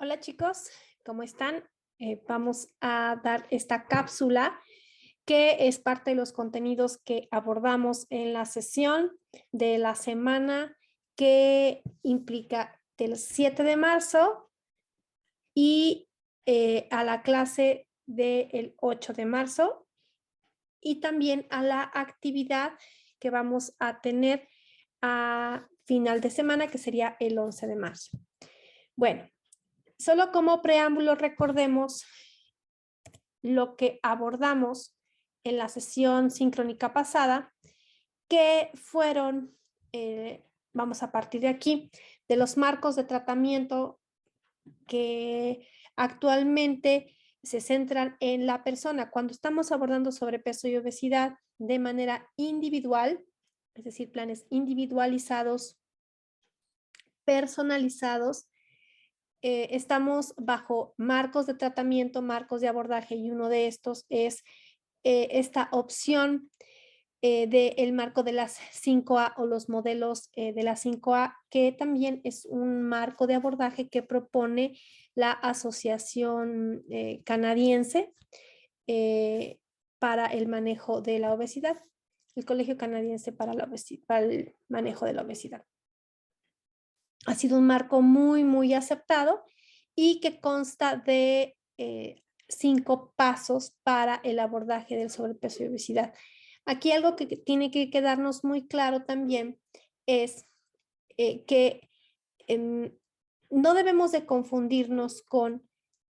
Hola chicos, ¿cómo están? Vamos a dar esta cápsula que es parte de los contenidos que abordamos en la sesión de la semana que implica del 7 de marzo y a la clase del 8 de marzo y también a la actividad que vamos a tener a final de semana que sería el 11 de marzo. Bueno, solo como preámbulo recordemos lo que abordamos en la sesión sincrónica pasada, que fueron, vamos a partir de aquí, de los marcos de tratamiento que actualmente se centran en la persona. Cuando estamos abordando sobrepeso y obesidad de manera individual, es decir, planes individualizados, personalizados, estamos bajo marcos de tratamiento, marcos de abordaje, y uno de estos es esta opción del marco de las 5A o los modelos de las 5A, que también es un marco de abordaje que propone la Asociación Canadiense para el manejo de la obesidad, el Colegio Canadiense para para el manejo de la obesidad. Ha sido un marco muy aceptado y que consta de 5 pasos para el abordaje del sobrepeso y obesidad. Aquí algo que tiene que quedarnos muy claro también es que no debemos de confundirnos con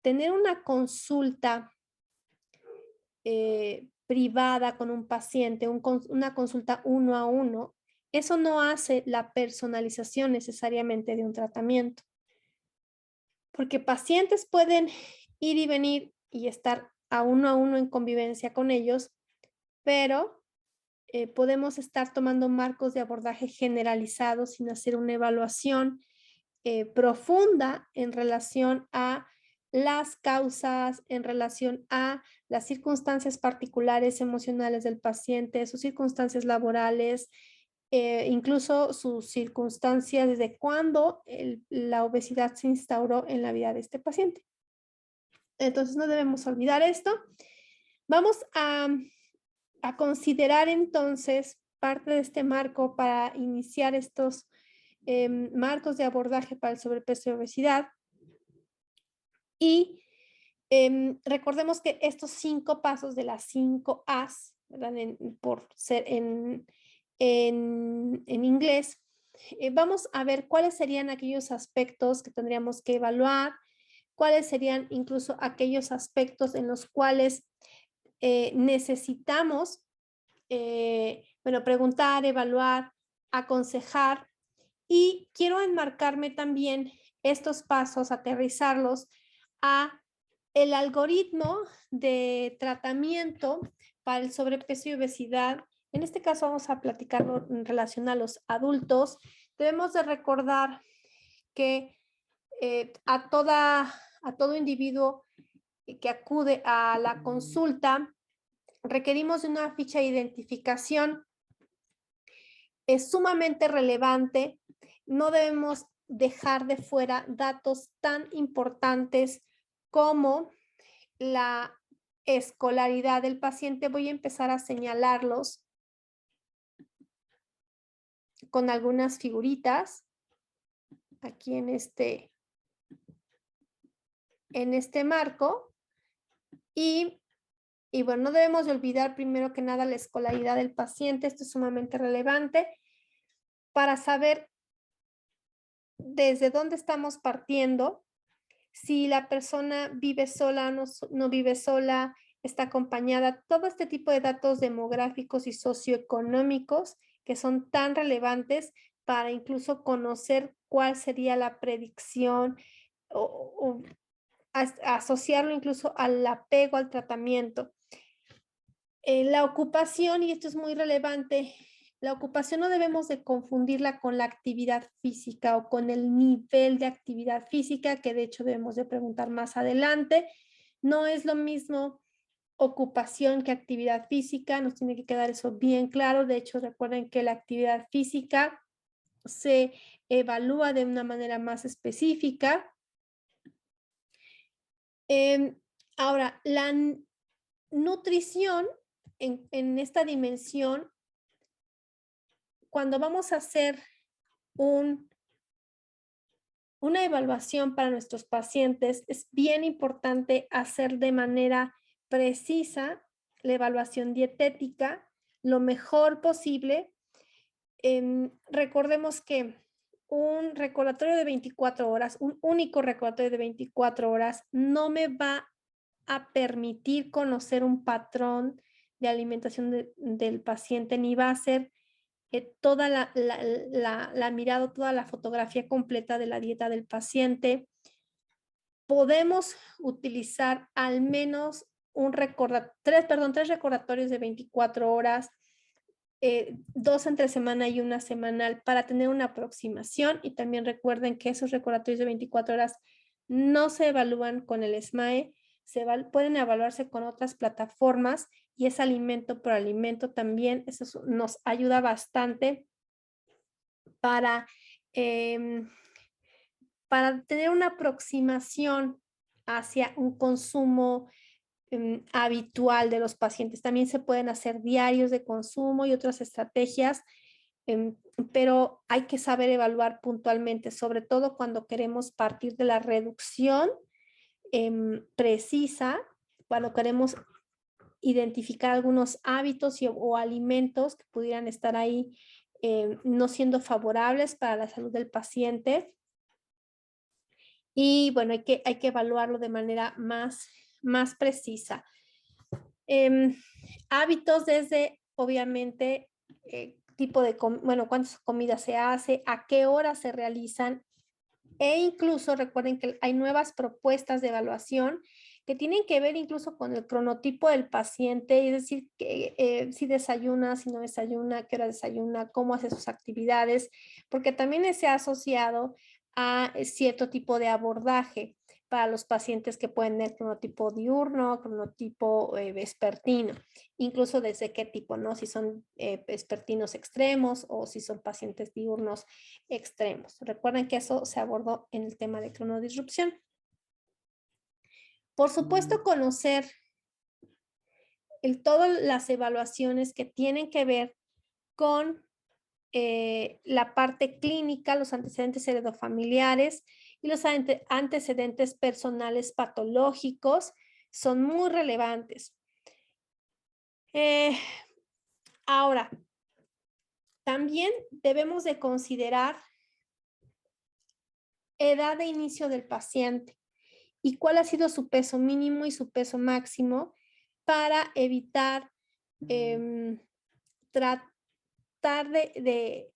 tener una consulta privada con un paciente, una consulta uno a uno. Eso no hace la personalización necesariamente de un tratamiento, porque pacientes pueden ir y venir y estar a uno en convivencia con ellos, pero podemos estar tomando marcos de abordaje generalizados sin hacer una evaluación profunda en relación a las causas, en relación a las circunstancias particulares emocionales del paciente, sus circunstancias laborales, incluso sus circunstancias desde cuándo la obesidad se instauró en la vida de este paciente. Entonces no debemos olvidar esto. Vamos a considerar entonces parte de este marco para iniciar estos marcos de abordaje para el sobrepeso y obesidad. Y recordemos que estos 5 pasos de las 5 A's, ¿verdad? Por ser en inglés, vamos a ver cuáles serían aquellos aspectos que tendríamos que evaluar, cuáles serían incluso aquellos aspectos en los cuales necesitamos, bueno, preguntar, evaluar, aconsejar, y quiero enmarcarme también estos pasos, aterrizarlos a el algoritmo de tratamiento para el sobrepeso y obesidad. En este caso vamos a platicarlo en relación a los adultos. Debemos de recordar que a todo individuo que acude a la consulta requerimos de una ficha de identificación. Es sumamente relevante. No debemos dejar de fuera datos tan importantes como la escolaridad del paciente. Voy a empezar a señalarlos con algunas figuritas aquí en este marco. Y bueno, no debemos de olvidar primero que nada la escolaridad del paciente. Esto es sumamente relevante para saber desde dónde estamos partiendo, si la persona vive sola, no vive sola, está acompañada, todo este tipo de datos demográficos y socioeconómicos que son tan relevantes para incluso conocer cuál sería la predicción o asociarlo incluso al apego al tratamiento. La ocupación, y esto es muy relevante, la ocupación no debemos de confundirla con la actividad física o con el nivel de actividad física, que de hecho debemos de preguntar más adelante. No es lo mismo ocupación que actividad física, nos tiene que quedar eso bien claro. De hecho, recuerden que la actividad física se evalúa de una manera más específica Ahora, la nutrición en esta dimensión, cuando vamos a hacer una evaluación para nuestros pacientes, es bien importante hacer de manera precisa la evaluación dietética lo mejor posible. Recordemos que un recordatorio de 24 horas, un único recordatorio de 24 horas, no me va a permitir conocer un patrón de alimentación del paciente, ni va a ser toda la mirada, toda la fotografía completa de la dieta del paciente. Podemos utilizar al menos tres recordatorios de 24 horas, 2 entre semana y una semanal para tener una aproximación. Y también recuerden que esos recordatorios de 24 horas no se evalúan con el SMAE, pueden evaluarse con otras plataformas y es alimento por alimento también. Eso nos ayuda bastante para, para tener una aproximación hacia un consumo habitual de los pacientes. También se pueden hacer diarios de consumo y otras estrategias, pero hay que saber evaluar puntualmente, sobre todo cuando queremos partir de la reducción precisa, cuando queremos identificar algunos hábitos o alimentos que pudieran estar ahí no siendo favorables para la salud del paciente. Y bueno, hay que evaluarlo de manera más precisa. Hábitos desde, obviamente, tipo de, cuántas comidas se hace, a qué hora se realizan, e incluso recuerden que hay nuevas propuestas de evaluación que tienen que ver incluso con el cronotipo del paciente, es decir, que, si desayuna, si no desayuna, qué hora desayuna, cómo hace sus actividades, porque también se ha asociado a cierto tipo de abordaje para los pacientes que pueden tener cronotipo diurno, cronotipo vespertino, incluso desde qué tipo, ¿no? Si son vespertinos extremos o si son pacientes diurnos extremos. Recuerden que eso se abordó en el tema de cronodisrupción. Por supuesto, conocer todas las evaluaciones que tienen que ver con la parte clínica, los antecedentes heredofamiliares y los antecedentes personales patológicos son muy relevantes. Ahora, también debemos de considerar edad de inicio del paciente y cuál ha sido su peso mínimo y su peso máximo para evitar tratar de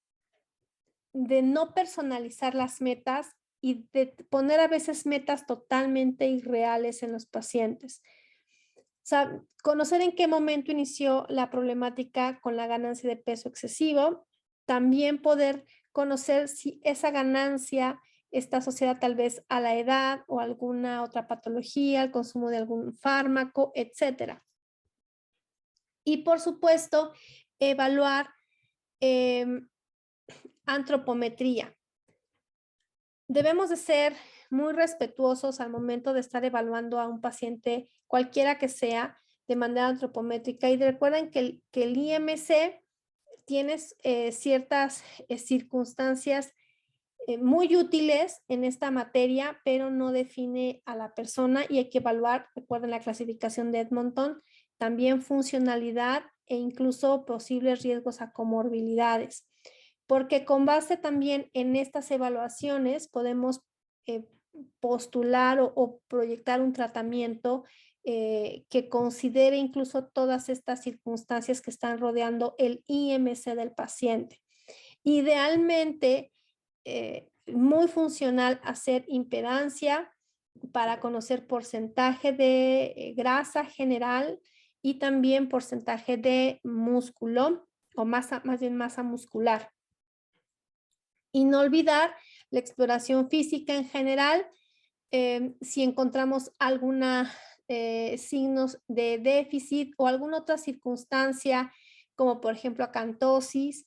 no personalizar las metas y de poner a veces metas totalmente irreales en los pacientes. O sea, conocer en qué momento inició la problemática con la ganancia de peso excesivo, también poder conocer si esa ganancia está asociada tal vez a la edad o alguna otra patología, al consumo de algún fármaco, etcétera. Y por supuesto, evaluar antropometría. Debemos de ser muy respetuosos al momento de estar evaluando a un paciente, cualquiera que sea, de manera antropométrica. Y recuerden que el IMC tiene ciertas circunstancias muy útiles en esta materia, pero no define a la persona y hay que evaluar, recuerden la clasificación de Edmonton, también funcionalidad e incluso posibles riesgos a comorbilidades. Porque con base también en estas evaluaciones podemos postular o proyectar un tratamiento que considere incluso todas estas circunstancias que están rodeando el IMC del paciente. Idealmente, muy funcional hacer impedancia para conocer porcentaje de grasa general y también porcentaje de músculo o más bien masa muscular. Y no olvidar la exploración física en general. Si encontramos algunos signos de déficit o alguna otra circunstancia, como por ejemplo acantosis,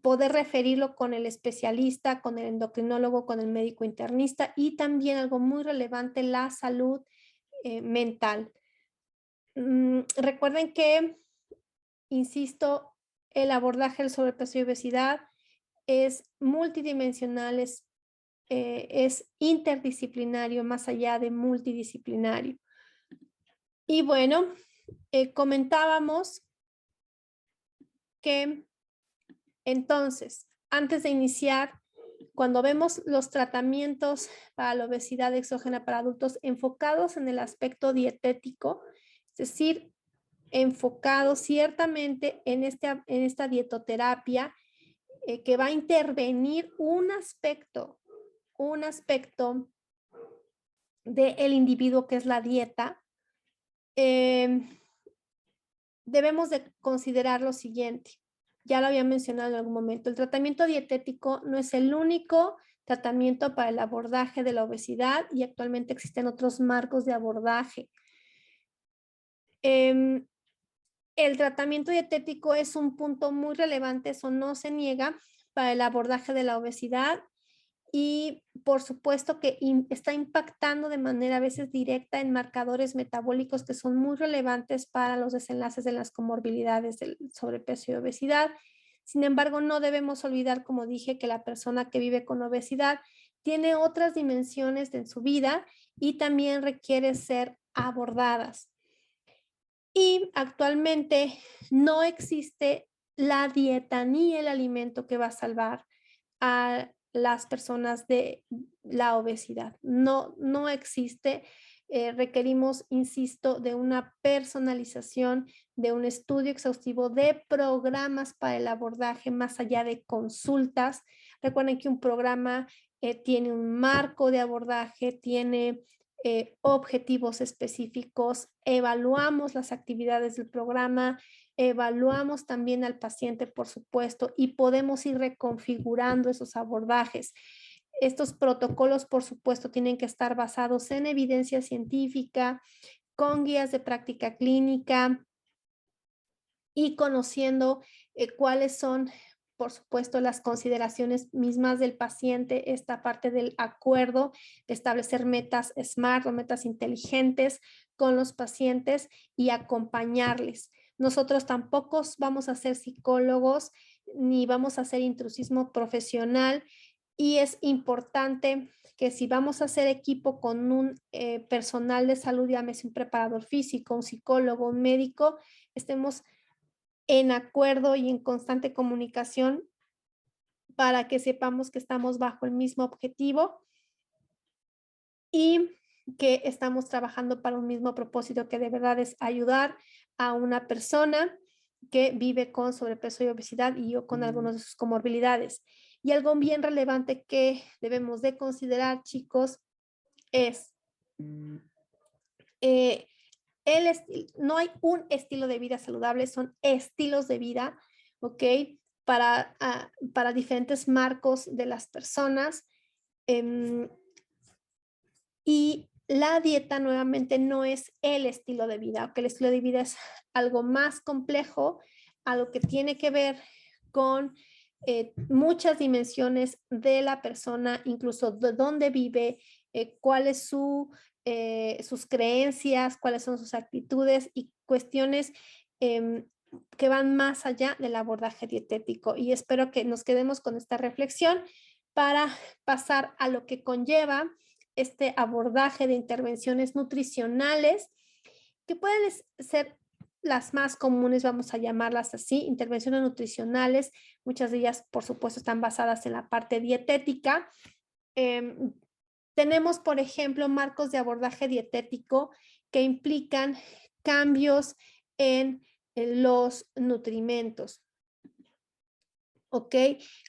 poder referirlo con el especialista, con el endocrinólogo, con el médico internista y también algo muy relevante, la salud mental. Recuerden que, insisto, el abordaje del sobrepeso y obesidad es multidimensional, es interdisciplinario, más allá de multidisciplinario. Y bueno, comentábamos que entonces, antes de iniciar, cuando vemos los tratamientos para la obesidad exógena para adultos enfocados en el aspecto dietético, es decir, enfocados ciertamente en esta dietoterapia que va a intervenir un aspecto del individuo que es la dieta, debemos de considerar lo siguiente. Ya lo había mencionado en algún momento. El tratamiento dietético no es el único tratamiento para el abordaje de la obesidad y actualmente existen otros marcos de abordaje. El tratamiento dietético es un punto muy relevante, eso no se niega, para el abordaje de la obesidad y por supuesto que está impactando de manera a veces directa en marcadores metabólicos que son muy relevantes para los desenlaces de las comorbilidades del sobrepeso y obesidad. Sin embargo, no debemos olvidar, como dije, que la persona que vive con obesidad tiene otras dimensiones en su vida y también requiere ser abordadas. Y actualmente no existe la dieta ni el alimento que va a salvar a las personas de la obesidad. No existe. Requerimos, insisto, de una personalización, de un estudio exhaustivo, de programas para el abordaje más allá de consultas. Recuerden que un programa tiene un marco de abordaje, tiene objetivos específicos, evaluamos las actividades del programa, evaluamos también al paciente, por supuesto, y podemos ir reconfigurando esos abordajes. Estos protocolos, por supuesto, tienen que estar basados en evidencia científica, con guías de práctica clínica y conociendo cuáles son, por supuesto, las consideraciones mismas del paciente, esta parte del acuerdo, de establecer metas SMART o metas inteligentes con los pacientes y acompañarles. Nosotros tampoco vamos a ser psicólogos ni vamos a hacer intrusismo profesional y es importante que si vamos a hacer equipo con un personal de salud, llámese un preparador físico, un psicólogo, un médico, estemos en acuerdo y en constante comunicación para que sepamos que estamos bajo el mismo objetivo y que estamos trabajando para un mismo propósito, que de verdad es ayudar a una persona que vive con sobrepeso y obesidad y o con algunas de sus comorbilidades. Y algo bien relevante que debemos de considerar, chicos, es no hay un estilo de vida saludable, son estilos de vida, ¿ok? Para diferentes marcos de las personas. Y la dieta nuevamente no es el estilo de vida, ¿ok? El estilo de vida es algo más complejo, algo que tiene que ver con muchas dimensiones de la persona, incluso de dónde vive, cuál es sus creencias, cuáles son sus actitudes y cuestiones que van más allá del abordaje dietético. Y espero que nos quedemos con esta reflexión para pasar a lo que conlleva este abordaje de intervenciones nutricionales que pueden ser las más comunes, vamos a llamarlas así, intervenciones nutricionales. Muchas de ellas, por supuesto, están basadas en la parte dietética. Tenemos, por ejemplo, marcos de abordaje dietético que implican cambios en los nutrimentos. ¿Ok?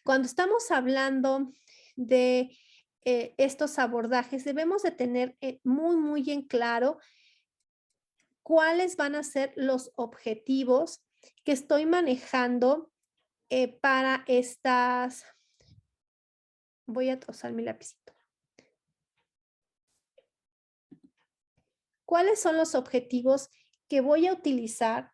Cuando estamos hablando de estos abordajes, debemos de tener muy en claro cuáles van a ser los objetivos que estoy manejando para estas. Voy a usar mi lapicito. ¿Cuáles son los objetivos que voy a utilizar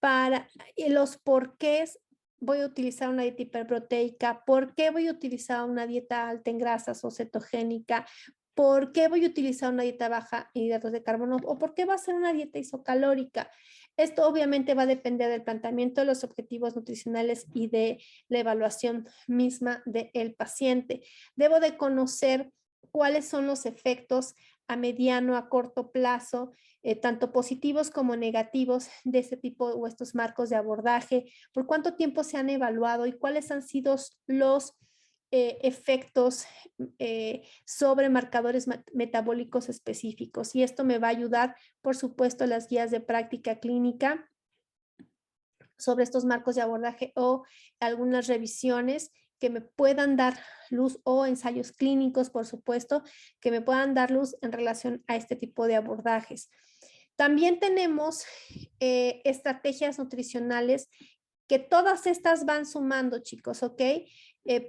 para los porqués voy a utilizar una dieta hiperproteica? ¿Por qué voy a utilizar una dieta alta en grasas o cetogénica? ¿Por qué voy a utilizar una dieta baja en hidratos de carbono? ¿O por qué va a ser una dieta isocalórica? Esto obviamente va a depender del planteamiento de los objetivos nutricionales y de la evaluación misma del paciente. Debo de conocer cuáles son los efectos a mediano, a corto plazo, tanto positivos como negativos de este tipo o estos marcos de abordaje, por cuánto tiempo se han evaluado y cuáles han sido los efectos sobre marcadores metabólicos específicos. Y esto me va a ayudar, por supuesto, las guías de práctica clínica sobre estos marcos de abordaje o algunas revisiones que me puedan dar luz o ensayos clínicos, por supuesto, que me puedan dar luz en relación a este tipo de abordajes. También tenemos estrategias nutricionales que todas estas van sumando, chicos, ¿ok?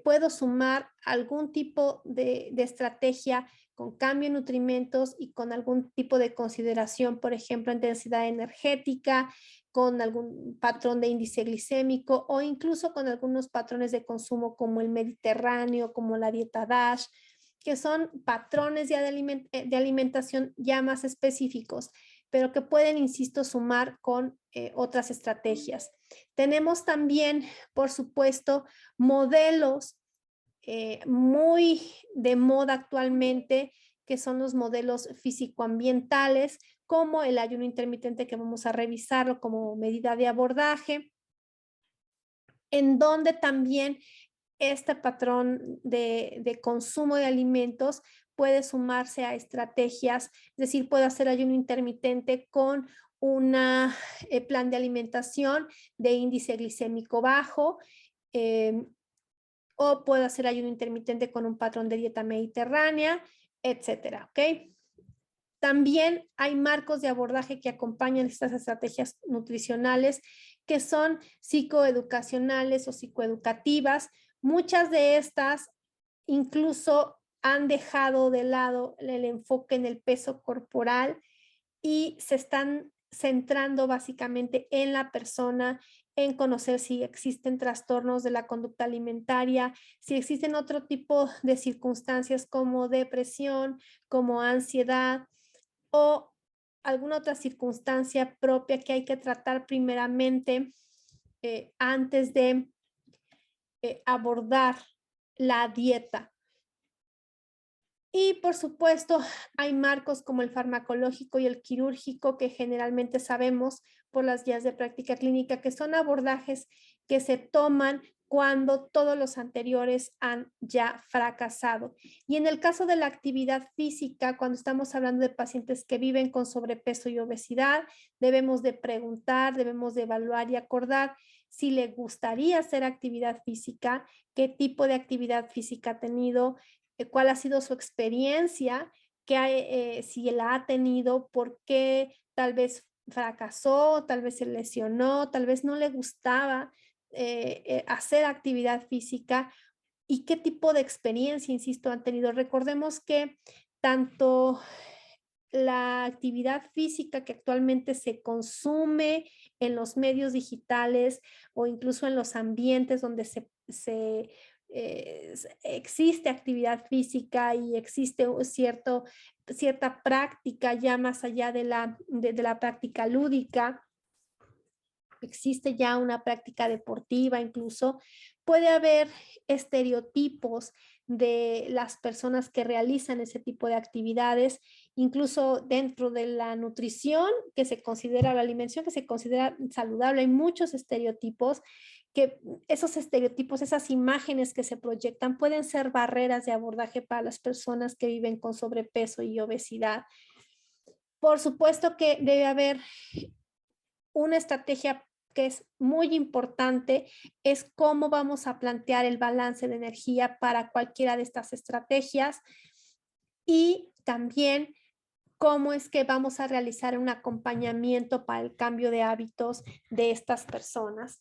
Puedo sumar algún tipo de estrategia con cambio en nutrimentos y con algún tipo de consideración, por ejemplo, intensidad energética, con algún patrón de índice glicémico o incluso con algunos patrones de consumo como el mediterráneo, como la dieta DASH, que son patrones de alimentación ya más específicos, pero que pueden, insisto, sumar con otras estrategias. Tenemos también, por supuesto, modelos muy de moda actualmente, que son los modelos físico-ambientales, como el ayuno intermitente, que vamos a revisarlo como medida de abordaje, en donde también este patrón de consumo de alimentos puede sumarse a estrategias, es decir, puedo hacer ayuno intermitente con un plan de alimentación de índice glicémico bajo, o puedo hacer ayuno intermitente con un patrón de dieta mediterránea, etcétera, ¿ok? También hay marcos de abordaje que acompañan estas estrategias nutricionales que son psicoeducacionales o psicoeducativas. Muchas de estas incluso han dejado de lado el enfoque en el peso corporal y se están centrando básicamente en la persona, en conocer si existen trastornos de la conducta alimentaria, si existen otro tipo de circunstancias como depresión, como ansiedad o alguna otra circunstancia propia que hay que tratar primeramente antes de abordar la dieta. Y por supuesto, hay marcos como el farmacológico y el quirúrgico que generalmente sabemos por las guías de práctica clínica que son abordajes que se toman cuando todos los anteriores han ya fracasado. Y en el caso de la actividad física, cuando estamos hablando de pacientes que viven con sobrepeso y obesidad, debemos de preguntar, debemos de evaluar y acordar si le gustaría hacer actividad física, qué tipo de actividad física ha tenido, cuál ha sido su experiencia, si la ha tenido, por qué tal vez fracasó, tal vez se lesionó, tal vez no le gustaba hacer actividad física y qué tipo de experiencia, insisto, han tenido. Recordemos que tanto la actividad física que actualmente se consume en los medios digitales o incluso en los ambientes donde existe actividad física y existe cierta práctica ya más allá de la práctica lúdica, existe ya una práctica deportiva incluso, puede haber estereotipos de las personas que realizan ese tipo de actividades, incluso dentro de la nutrición que se considera, la alimentación que se considera saludable, hay muchos estereotipos que esos estereotipos, esas imágenes que se proyectan pueden ser barreras de abordaje para las personas que viven con sobrepeso y obesidad. Por supuesto que debe haber una estrategia que es muy importante, es cómo vamos a plantear el balance de energía para cualquiera de estas estrategias y también cómo es que vamos a realizar un acompañamiento para el cambio de hábitos de estas personas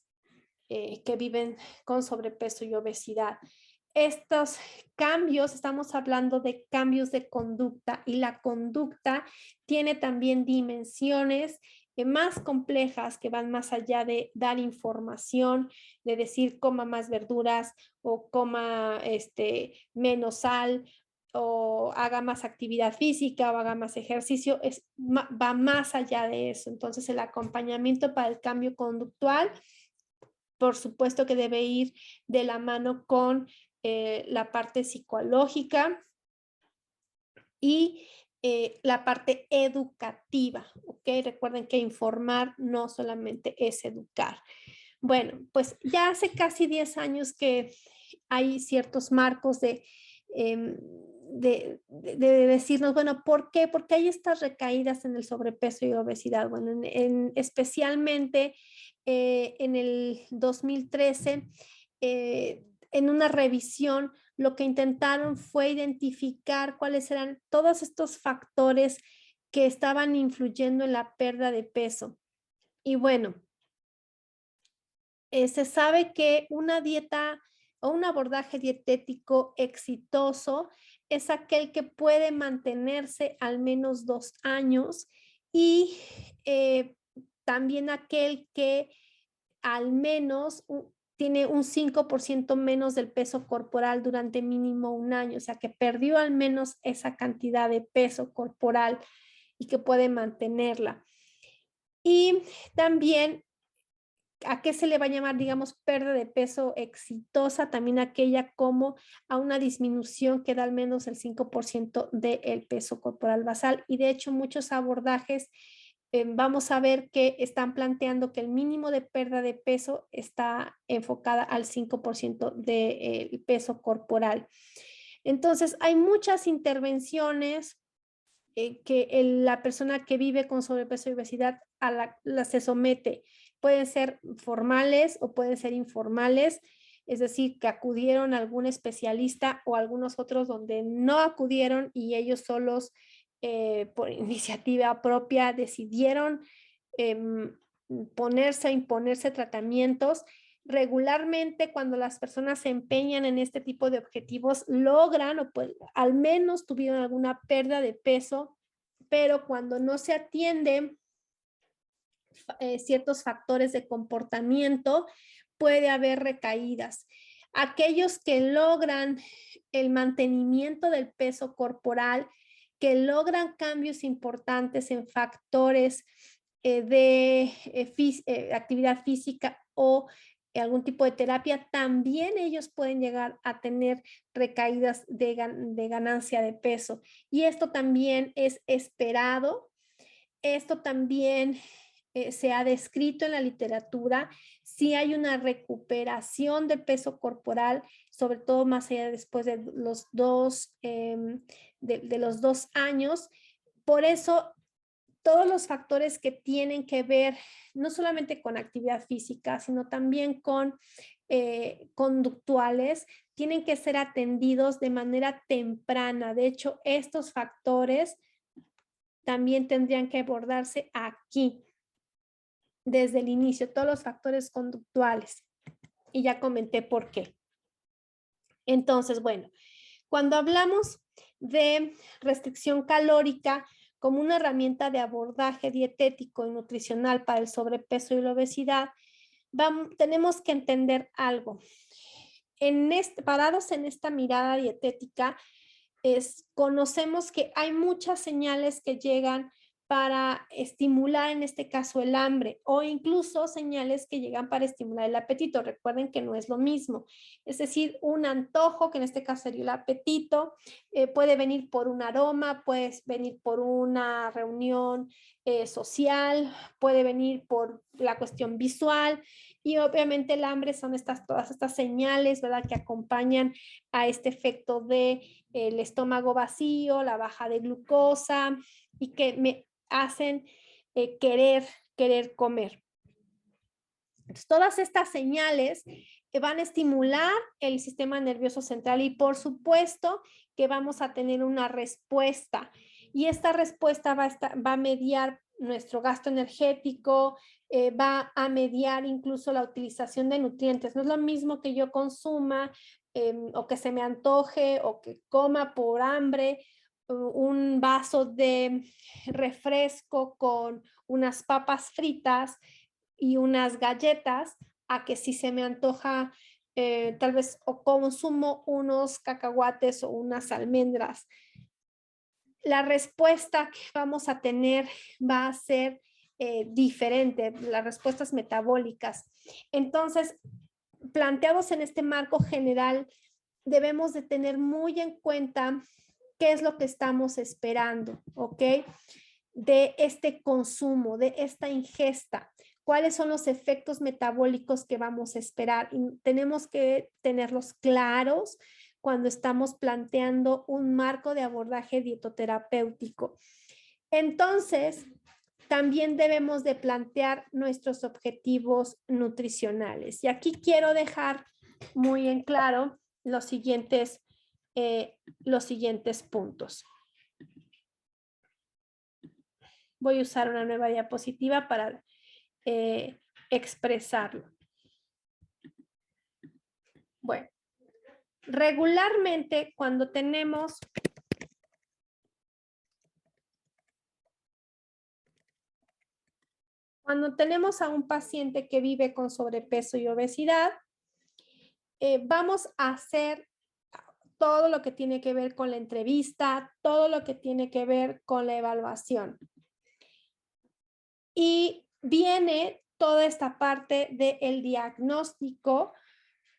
que viven con sobrepeso y obesidad. Estos cambios, estamos hablando de cambios de conducta y la conducta tiene también dimensiones más complejas que van más allá de dar información, de decir coma más verduras o coma menos sal o haga más actividad física o haga más ejercicio, va más allá de eso. Entonces el acompañamiento para el cambio conductual, por supuesto que debe ir de la mano con la parte psicológica y la parte educativa, ¿ok? Recuerden que informar no solamente es educar. Bueno, pues ya hace casi 10 años que hay ciertos marcos de decirnos, bueno, ¿por qué? Porque hay estas recaídas en el sobrepeso y obesidad. Bueno, especialmente en el 2013, en una revisión, lo que intentaron fue identificar cuáles eran todos estos factores que estaban influyendo en la pérdida de peso. Y bueno, se sabe que una dieta o un abordaje dietético exitoso es aquel que puede mantenerse al menos 2 años y también aquel que al menos tiene un 5% menos del peso corporal durante mínimo un año, o sea que perdió al menos esa cantidad de peso corporal y que puede mantenerla. Y también, ¿a qué se le va a llamar, digamos, pérdida de peso exitosa? También aquella como a una disminución que da al menos el 5% del peso corporal basal. Y de hecho, muchos abordajes vamos a ver que están planteando que el mínimo de pérdida de peso está enfocada al 5% del peso corporal. Entonces, hay muchas intervenciones que la persona que vive con sobrepeso y obesidad la se somete. Pueden ser formales o pueden ser informales, es decir, que acudieron a algún especialista o algunos otros donde no acudieron y ellos solos por iniciativa propia decidieron eh, imponerse tratamientos. Regularmente cuando las personas se empeñan en este tipo de objetivos logran o pues, al menos tuvieron alguna pérdida de peso, pero cuando no se atiende ciertos factores de comportamiento puede haber recaídas. Aquellos que logran el mantenimiento del peso corporal, que logran cambios importantes en factores de actividad física o algún tipo de terapia, también ellos pueden llegar a tener recaídas de ganancia de peso. Y esto también es esperado. Esto también se ha descrito en la literatura. Si hay una recuperación de peso corporal, sobre todo más allá después de los 2 años. Por eso todos los factores que tienen que ver no solamente con actividad física, sino también con conductuales, tienen que ser atendidos de manera temprana. De hecho, estos factores también tendrían que abordarse aquí, desde el inicio, todos los factores conductuales. Y ya comenté por qué. Entonces, bueno, cuando hablamos de restricción calórica como una herramienta de abordaje dietético y nutricional para el sobrepeso y la obesidad, tenemos que entender algo. Parados en esta mirada dietética, conocemos que hay muchas señales que llegan para estimular, en este caso, el hambre o incluso señales que llegan para estimular el apetito. Recuerden que no es lo mismo. Es decir, un antojo, que en este caso sería el apetito, puede venir por un aroma, puede venir por una reunión social, puede venir por la cuestión visual y obviamente el hambre son todas estas señales, ¿verdad?, que acompañan a este efecto de el estómago vacío, la baja de glucosa y que me hacen querer comer. Entonces, todas estas señales que van a estimular el sistema nervioso central y por supuesto que vamos a tener una respuesta y esta respuesta va a mediar nuestro gasto energético, va a mediar incluso la utilización de nutrientes. No es lo mismo que yo consuma o que se me antoje o que coma por hambre un vaso de refresco con unas papas fritas y unas galletas, a que si se me antoja tal vez o consumo unos cacahuates o unas almendras. La respuesta que vamos a tener va a ser diferente, las respuestas metabólicas. Entonces, planteados en este marco general, debemos de tener muy en cuenta qué es lo que estamos esperando, ¿ok? De este consumo, de esta ingesta. ¿Cuáles son los efectos metabólicos que vamos a esperar? Y tenemos que tenerlos claros cuando estamos planteando un marco de abordaje dietoterapéutico. Entonces, también debemos de plantear nuestros objetivos nutricionales. Y aquí quiero dejar muy en claro los siguientes puntos. Voy a usar una nueva diapositiva para expresarlo. Bueno, regularmente cuando tenemos a un paciente que vive con sobrepeso y obesidad, vamos a hacer todo lo que tiene que ver con la entrevista, todo lo que tiene que ver con la evaluación. Y viene toda esta parte del diagnóstico,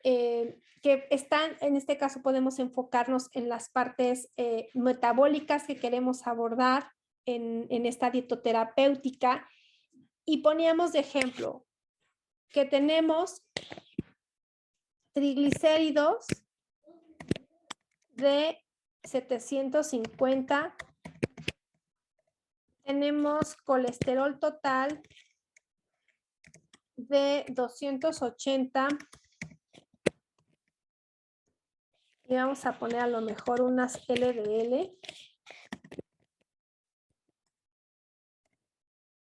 que están, en este caso podemos enfocarnos en las partes metabólicas que queremos abordar en esta dietoterapéutica. Y poníamos de ejemplo que tenemos triglicéridos de 750, tenemos colesterol total de 280 y vamos a poner a lo mejor unas LDL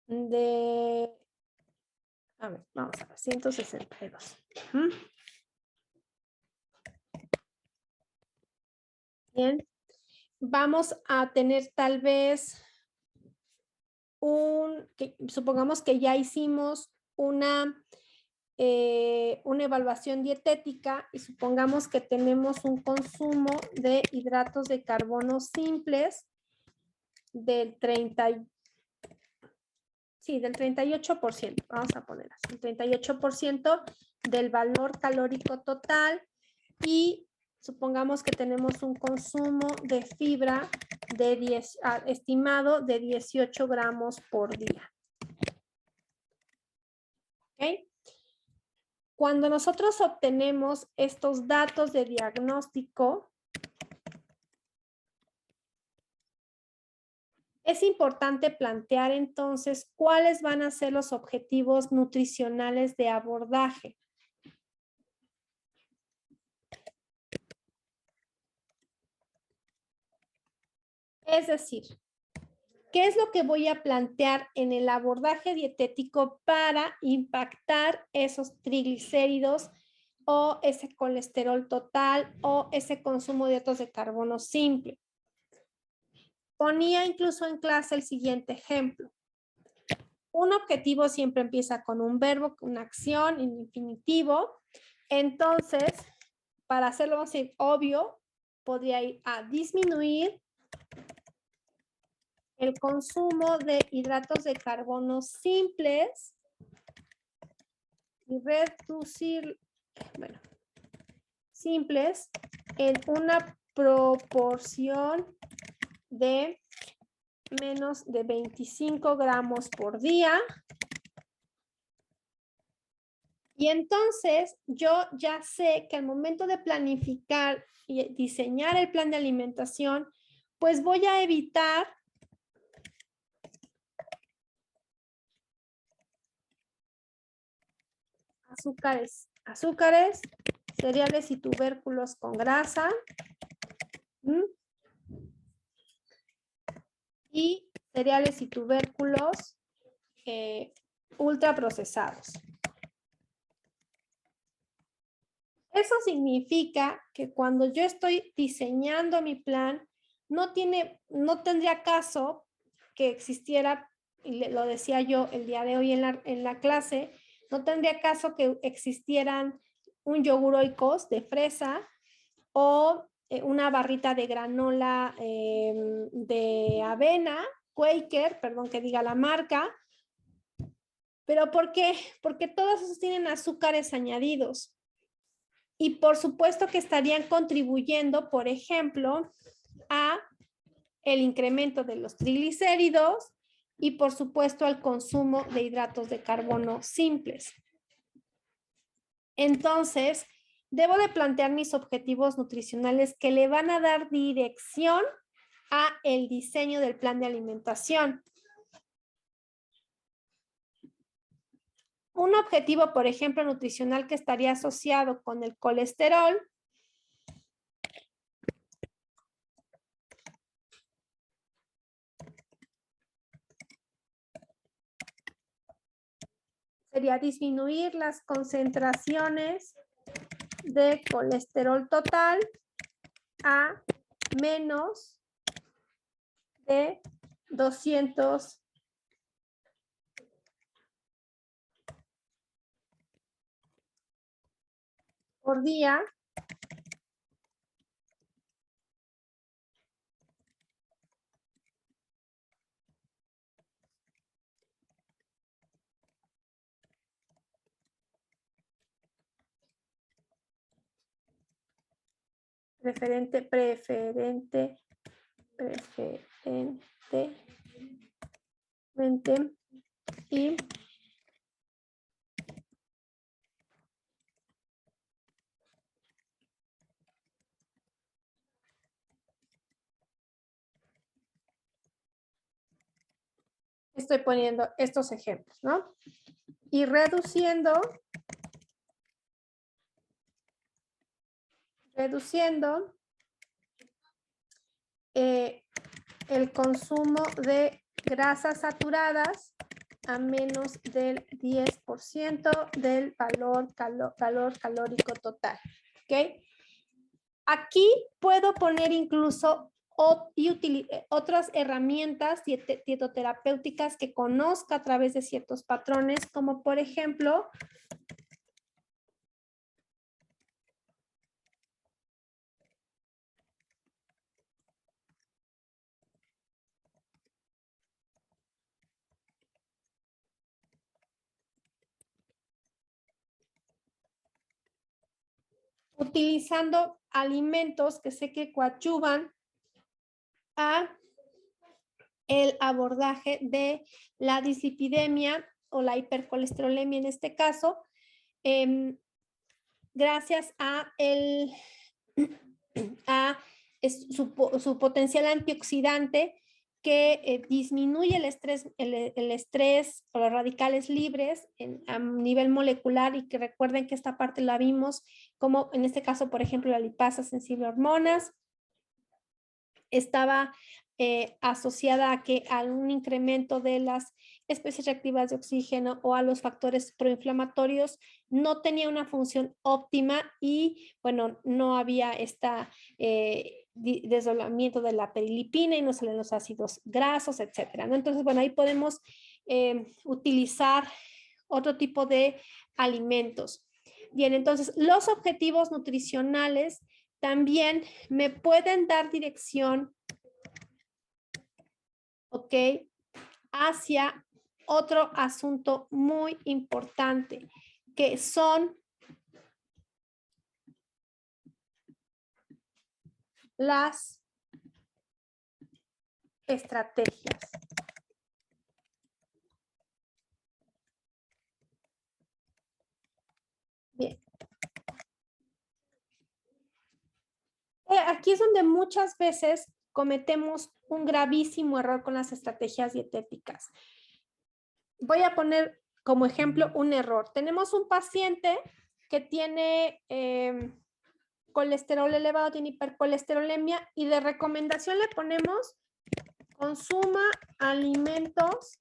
de, a ver, vamos a ver, 162. Bien, vamos a tener tal vez supongamos que ya hicimos una evaluación dietética y supongamos que tenemos un consumo de hidratos de carbono simples del 38%, vamos a poner así, el 38% del valor calórico total, y supongamos que tenemos un consumo de fibra de estimado de 18 gramos por día. ¿Ok? Cuando nosotros obtenemos estos datos de diagnóstico, es importante plantear entonces cuáles van a ser los objetivos nutricionales de abordaje. Es decir, ¿qué es lo que voy a plantear en el abordaje dietético para impactar esos triglicéridos o ese colesterol total o ese consumo de hidratos de carbono simple? Ponía incluso en clase el siguiente ejemplo. Un objetivo siempre empieza con un verbo, una acción, en infinitivo. Entonces, para hacerlo así obvio, podría ir a disminuir el consumo de hidratos de carbono simples y reducir, bueno, simples en una proporción de menos de 25 gramos por día. Y entonces yo ya sé que al momento de planificar y diseñar el plan de alimentación, pues voy a evitar azúcares, cereales y tubérculos con grasa. Y cereales y tubérculos ultraprocesados. Eso significa que cuando yo estoy diseñando mi plan, no tendría caso que existiera, y lo decía yo el día de hoy en la clase, no tendría caso que existieran un yogur Oikos de fresa o una barrita de granola de avena, Quaker, perdón que diga la marca. ¿Pero por qué? Porque todos esos tienen azúcares añadidos. Y por supuesto que estarían contribuyendo, por ejemplo, a el incremento de los triglicéridos y por supuesto al consumo de hidratos de carbono simples. Entonces, debo de plantear mis objetivos nutricionales que le van a dar dirección a el diseño del plan de alimentación. Un objetivo, por ejemplo, nutricional que estaría asociado con el colesterol sería disminuir las concentraciones de colesterol total a menos de 200 por día preferentemente y estoy poniendo estos ejemplos, ¿no? Y reduciendo el consumo de grasas saturadas a menos del 10% del valor calórico total. ¿Ok? Aquí puedo poner incluso otras herramientas dietoterapéuticas que conozca a través de ciertos patrones, como por ejemplo, utilizando alimentos que sé que coadyuvan a el abordaje de la dislipidemia o la hipercolesterolemia en este caso, gracias a su potencial antioxidante que disminuye el estrés o los radicales libres a nivel molecular, y que recuerden que esta parte la vimos como en este caso, por ejemplo, la lipasa sensible a hormonas estaba asociada a un incremento de las especies reactivas de oxígeno o a los factores proinflamatorios, no tenía una función óptima y, bueno, no había desdoblamiento de la perilipina y no salen los ácidos grasos, etcétera, ¿no? Entonces, bueno, ahí podemos utilizar otro tipo de alimentos. Bien, entonces, los objetivos nutricionales también me pueden dar dirección, ¿ok?, hacia otro asunto muy importante, que son las estrategias. Bien. Aquí es donde muchas veces cometemos un gravísimo error con las estrategias dietéticas. Voy a poner como ejemplo un error. Tenemos un paciente que tiene colesterol elevado, tiene hipercolesterolemia, y de recomendación le ponemos consuma alimentos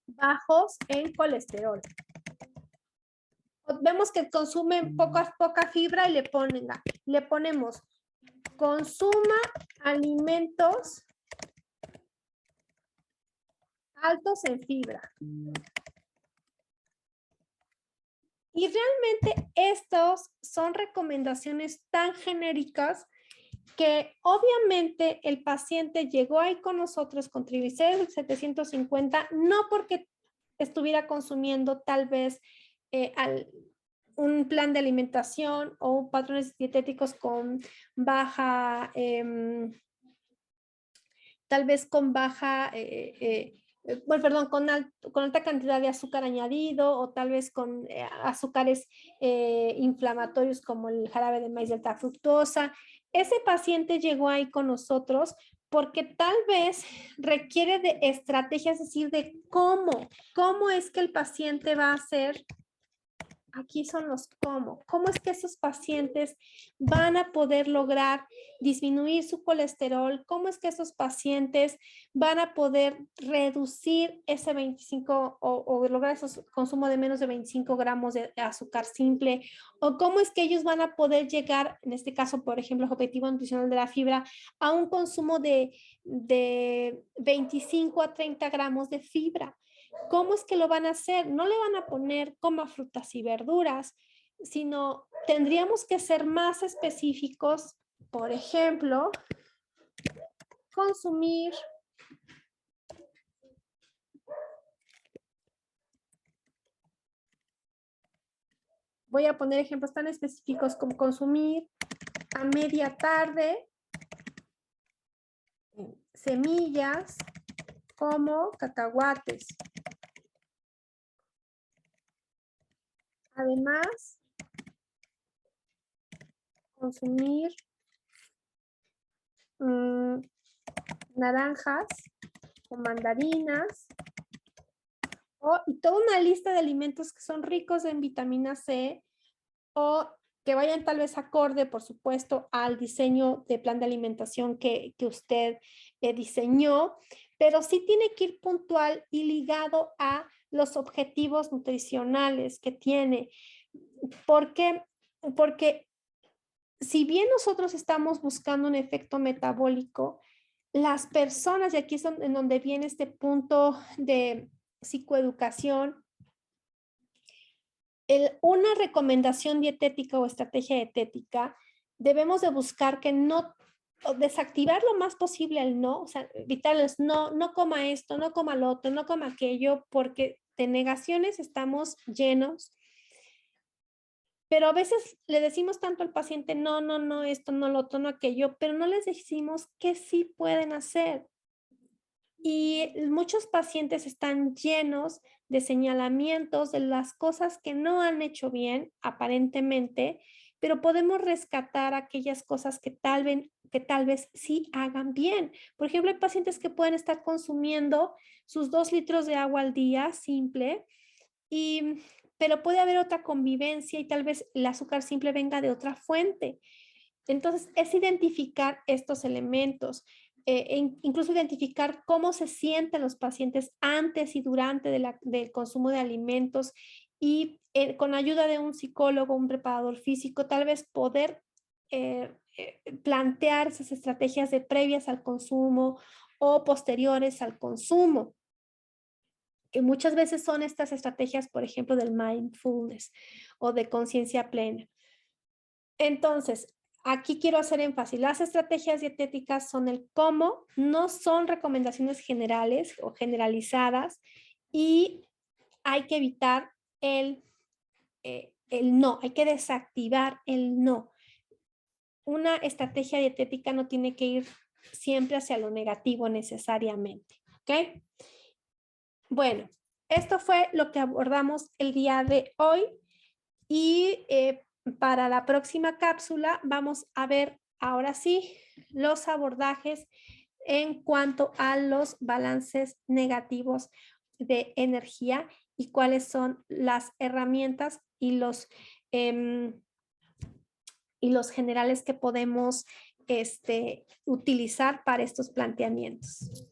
bajos en colesterol. Vemos que consumen poca fibra y le ponemos consuma alimentos altos en fibra. Y realmente estos son recomendaciones tan genéricas que obviamente el paciente llegó ahí con nosotros con triglicéridos 750, no porque estuviera consumiendo tal vez un plan de alimentación o patrones dietéticos con baja, tal vez con baja, bueno, perdón, con alta cantidad de azúcar añadido o tal vez con azúcares inflamatorios como el jarabe de maíz de alta fructosa. Ese paciente llegó ahí con nosotros porque tal vez requiere de estrategias, es decir, de cómo es que el paciente va a hacer. Aquí son los cómo. ¿Cómo es que esos pacientes van a poder lograr disminuir su colesterol? ¿Cómo es que esos pacientes van a poder reducir ese 25 o lograr ese consumo de menos de 25 gramos de azúcar simple? ¿O cómo es que ellos van a poder llegar, en este caso, por ejemplo, el objetivo nutricional de la fibra, a un consumo de 25 a 30 gramos de fibra? ¿Cómo es que lo van a hacer? No le van a poner coma frutas y verduras, sino tendríamos que ser más específicos. Por ejemplo, consumir voy a poner ejemplos tan específicos como consumir a media tarde semillas como cacahuates. Además, consumir naranjas o mandarinas y toda una lista de alimentos que son ricos en vitamina C o que vayan tal vez acorde, por supuesto, al diseño de plan de alimentación que usted diseñó, pero sí tiene que ir puntual y ligado a los objetivos nutricionales que tiene. ¿Por qué? Porque si bien nosotros estamos buscando un efecto metabólico, las personas, y aquí es en donde viene este punto de psicoeducación, una recomendación dietética o estrategia dietética, debemos de buscar que no, desactivar lo más posible el no, o sea, evitarles no coma esto, no coma lo otro, no coma aquello, porque de negaciones estamos llenos. Pero a veces le decimos tanto al paciente, no, esto, no lo otro, no aquello, pero no les decimos qué sí pueden hacer. Y muchos pacientes están llenos de señalamientos de las cosas que no han hecho bien, aparentemente, pero podemos rescatar aquellas cosas que tal vez sí hagan bien. Por ejemplo, hay pacientes que pueden estar consumiendo sus 2 litros de agua al día, simple, pero puede haber otra convivencia y tal vez el azúcar simple venga de otra fuente. Entonces, es identificar estos elementos, incluso identificar cómo se sienten los pacientes antes y durante del consumo de alimentos y con ayuda de un psicólogo, un preparador físico, tal vez poder plantear esas estrategias de previas al consumo o posteriores al consumo, que muchas veces son estas estrategias, por ejemplo, del mindfulness o de conciencia plena. Entonces, aquí quiero hacer énfasis. Las estrategias dietéticas son el cómo, no son recomendaciones generales o generalizadas y hay que evitar el no, hay que desactivar el no. Una estrategia dietética no tiene que ir siempre hacia lo negativo necesariamente, ¿ok? Bueno, esto fue lo que abordamos el día de hoy y para la próxima cápsula vamos a ver ahora sí los abordajes en cuanto a los balances negativos de energía y cuáles son las herramientas y los generales que podemos utilizar para estos planteamientos.